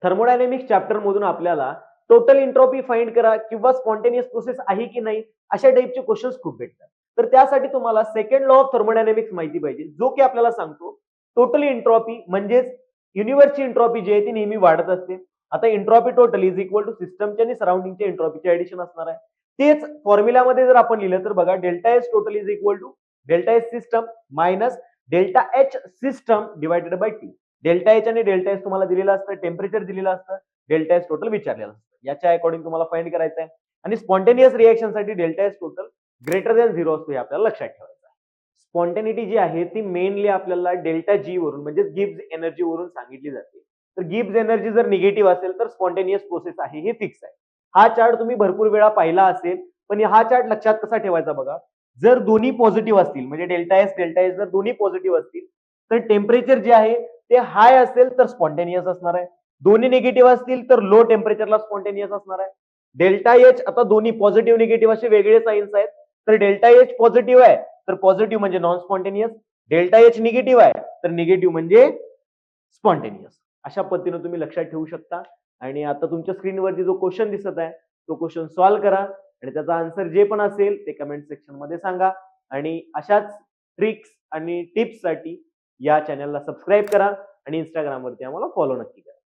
Thermodynamics chapter मधून आपल्याला total entropy find करा किंवा स्पॉन्टेनियस प्रोसेस आहे की नाही अशा टाइपचे क्वेश्चन्स खूप भेटतात. तर त्यासाठी तुम्हाला सेकंड लॉ ऑफ थर्मोडायनेमिक्स माहिती पाहिजे, जो की आपल्याला सांगतो टोटल एंट्रोपी म्हणजेच युनिव्हर्सची एंट्रोपी जी आहे ती नेहमी वाढत असते. आता entropy total is equal to सिस्टमच्या आणि सराउंडिंगच्या एंट्रोपीचे ऍडिशन असणार आहे. तेच फॉर्म्युलामध्ये जर आपण लिहिलं तर बघा delta S total is equal to delta S system minus delta H system divided by T. Delta H आणि डेल्टा एस तुम्हाला दिलेलं असतं, टेम्परेचर दिलेलं असतं, डेल्टा एस टोटल विचारलेलं असतं. याच्या अकॉर्डिंग तुम्हाला फाइंड करायचं आहे. आणि स्पॉन्टेनियस रिएक्शन साठी delta S total greater than 0 असतो हे आपल्याला लक्षात ठेवायचं आहे. स्पॉन्टेनिटी जी आहे ती मेनली आपल्याला डेल्टा जी वरून म्हणजे गिब्स एनर्जी वरून सांगितली जाते. तर गिब्स एनर्जी जर निगेटिव्ह असेल तर स्पॉन्टेनियस प्रोसेस आहे हे फिक्स आहे. हा चार्ट तुम्ही भरपूर वेळा पाहिला असेल, पण हा चार्ट लक्षात कसा ठेवायचा बघा. जर दोन्ही पॉझिटिव्ह असतील म्हणजे डेल्टा एस जर दोन्ही पॉझिटिव्ह असतील तर टेम्परेचर जे आहे ते हाय असेल तर स्पॉन्टेनियस असणार आहे. दोन्ही निगेटिव्ह असतील तर लो टेम्परेचरला स्पॉन्टेनियस असणार आहे. डेल्टा एच आता दोन्ही पॉझिटिव्ह निगेटिव्ह असे वेगळे साइन्स आहेत. तर डेल्टा एच पॉझिटिव्ह आहे तर पॉझिटिव्ह म्हणजे non spontaneous, delta H negative आहे तर निगेटिव्ह म्हणजे स्पॉन्टेनियस. अशा पद्धतीने तुम्ही लक्षात ठेवू शकता. आणि आता तुमच्या स्क्रीनवरती जो क्वेश्चन दिसत आहे तो क्वेश्चन सॉल्व्ह करा आणि त्याचा आन्सर जे पण असेल ते कमेंट सेक्शन मध्ये सांगा. आणि अशाच ट्रिक्स आणि टिप्स साठी या चॅनलला सबस्क्राईब करा आणि इंस्टाग्राम वरती आम्हाला फॉलो नक्की करा.